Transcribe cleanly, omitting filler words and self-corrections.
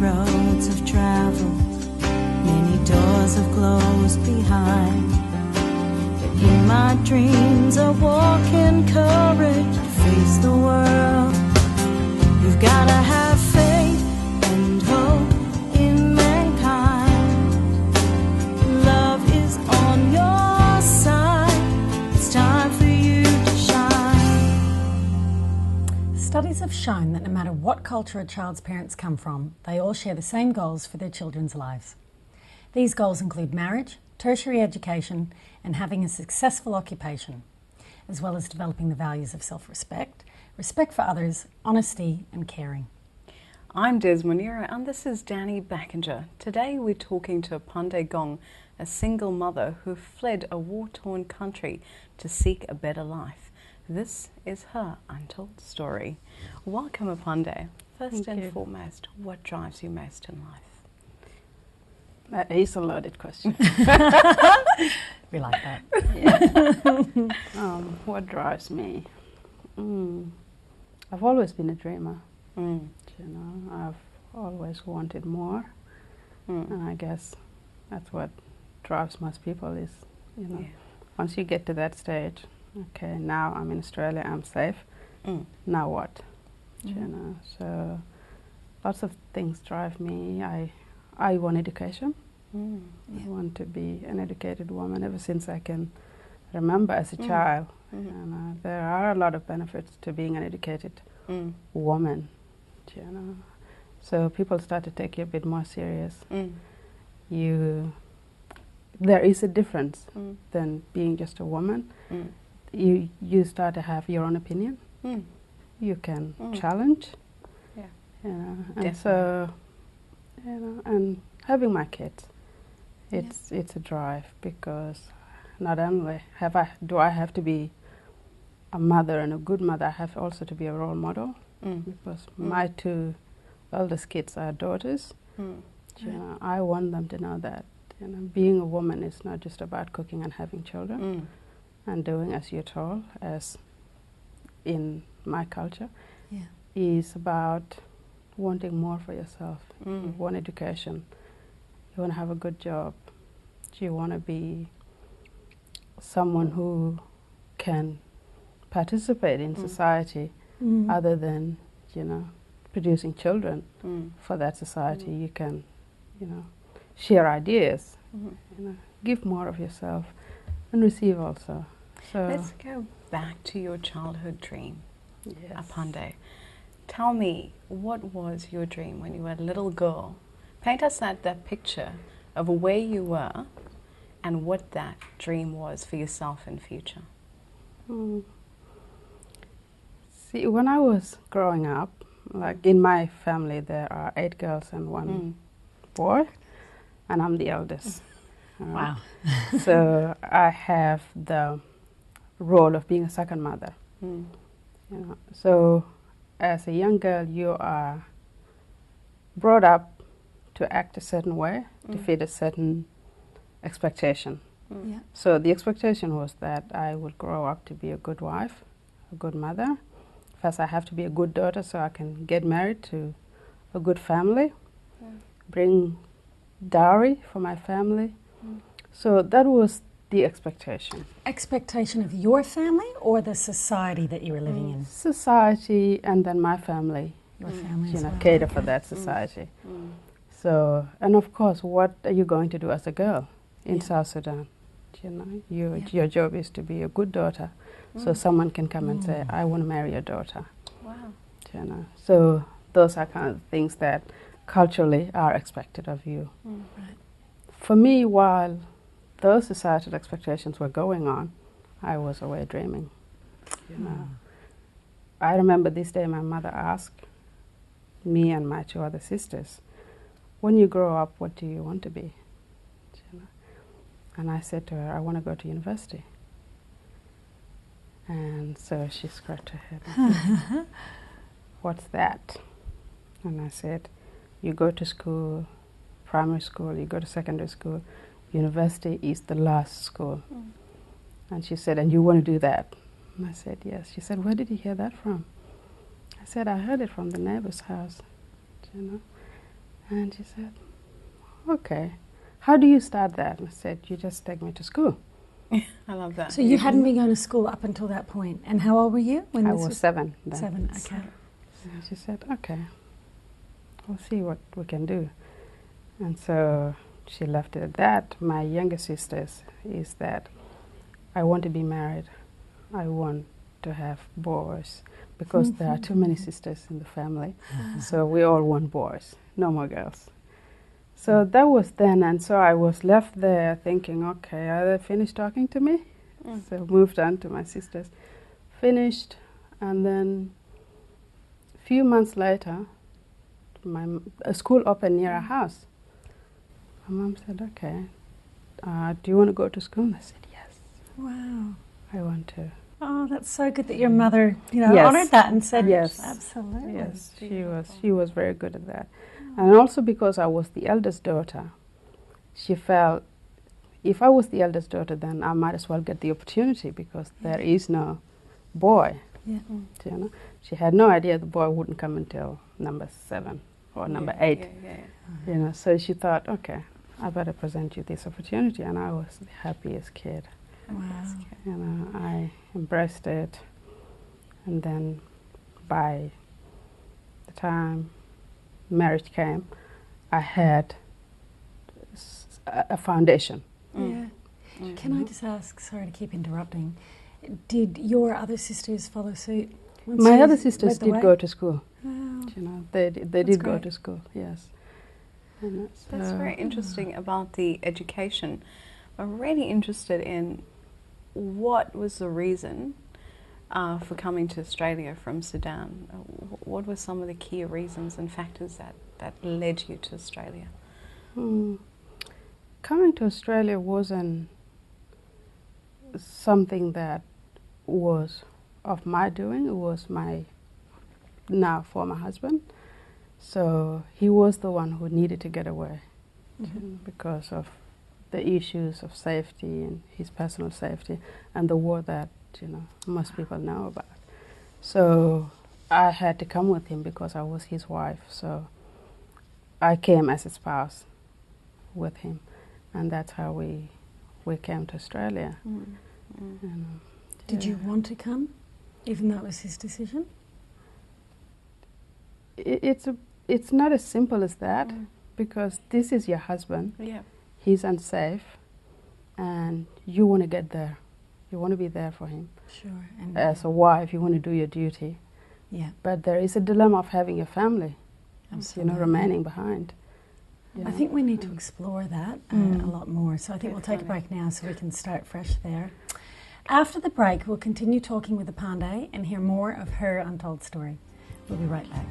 roads have traveled, many doors have closed behind. But in my dreams I walk in courage to face the world. You've gotta have faith and hope in mankind. Love is on your side. It's time for you to shine. Studies have shown that no matter what culture a child's parents come from, they all share the same goals for their children's lives. These goals include marriage, tertiary education, and having a successful occupation, as well as developing the values of self-respect, respect for others, honesty, and caring. I'm Desmore and this is Dani Backinger. Today we're talking to Apande Gong, a single mother who fled a war-torn country to seek a better life. This is her untold story. Welcome, Apande. First and foremost, what drives you most in life? That is a loaded question. We like that. Yeah. What drives me? I've always been a dreamer. You know, I've always wanted more, and I guess that's what drives most people. Is, you know, once you get to that stage, okay, now I'm in Australia, I'm safe. Now what? You know, so lots of things drive me. I want education. I want to be an educated woman ever since I can remember as a child. And, there are a lot of benefits to being an educated woman, you know. So people start to take you a bit more serious. There is a difference than being just a woman. You start to have your own opinion. You can challenge. You know, and so, you know, and having my kids, it's a drive, because not only do I have to be a mother and a good mother, I have also to be a role model, because my two eldest kids are daughters. You know, I want them to know that, you know, being a woman is not just about cooking and having children and doing as you're told, as in my culture, is about wanting more for yourself. You want education, you want to have a good job, you want to be someone who can participate in society other than, you know, producing children for that society. You can, you know, share ideas, you know, give more of yourself and receive also. So let's go back to your childhood dream, yes. Apande. Tell me, what was your dream when you were a little girl? Paint us that picture of where you were and what that dream was for yourself in future. See, when I was growing up, like in my family there are 8 girls and 1 boy, and I'm the eldest. Wow. So I have the role of being a second mother. You know, so as a young girl, you are brought up to act a certain way, to fit a certain expectation. So the expectation was that I would grow up to be a good wife, a good mother. First, I have to be a good daughter so I can get married to a good family, bring dowry for my family. So that was the expectation. Expectation of your family or the society that you were living in? Society, and then my family. Your family, you as know, well. cater for that society. So, and of course, what are you going to do as a girl in South Sudan? You know, your job is to be a good daughter, so someone can come and say, "I want to marry your daughter." Wow. You know, so those are kind of things that culturally are expected of you. Right. For me, while those societal expectations were going on, I was away dreaming. You know, I remember this day my mother asked me and my 2 other sisters, "When you grow up, what do you want to be?" You know? And I said to her, "I want to go to university." And so she scratched her head and said, "What's that?" And I said, "You go to school, primary school, you go to secondary school, university is the last school." And she said, "And you want to do that?" And I said, "Yes." She said, "Where did you hear that from?" I said, "I heard it from the neighbor's house, you know." And she said, okay, how do you start that? And I said, you just take me to school. I love that. So you hadn't been going to school up until that point. And how old were you? When I this was 7 then. 7, okay. And she said, okay, we'll see what we can do. And so she left it at that. My younger sisters is that I want to be married. I want to have boys because there are too many sisters in the family. So we all want boys, no more girls. So that was then, and so I was left there thinking, okay, are they finished talking to me? So moved on to my sisters. Finished, and then a few months later, a school opened near our house. My mom said, okay, do you want to go to school? And I said, yes. Wow. I want to. Oh, that's so good that your mother, Yes. honoured that and said, Yes. absolutely. Yes, she was very good at that. And also because I was the eldest daughter, she felt if I was the eldest daughter, then I might as well get the opportunity because there is no boy. Yeah. You know, she had no idea the boy wouldn't come until number 7 or number 8. You know, so she thought, okay, I better present you this opportunity, and I was the happiest kid. Wow. You know, I embraced it, and then by the time marriage came, I had a foundation. Yeah. Can I just ask, sorry to keep interrupting, did your other sisters follow suit? My other sisters did go to school. Wow. You know, they did go to school. Yes. And that's very interesting about the education. I'm really interested in what was the reason for coming to Australia from Sudan. What were some of the key reasons and factors that led you to Australia? Coming to Australia wasn't something that was of my doing. It was my now former husband. So he was the one who needed to get away because of the issues of safety and his personal safety and the war that, you know, most people know about. So I had to come with him because I was his wife. So I came as a spouse with him, and that's how we came to Australia. And, Did you want to come, even though it was his decision? It's not as simple as that, because this is your husband. Yeah. He's unsafe, and you want to get there. You want to be there for him. Sure. And As a wife, you want to do your duty. yeah. But there is a dilemma of having a family, Absolutely. you know, remaining behind. I think we need to explore that a lot more. So I think we'll take a break now so we can start fresh there. After the break, we'll continue talking with Apande and hear more of her untold story. We'll be right back.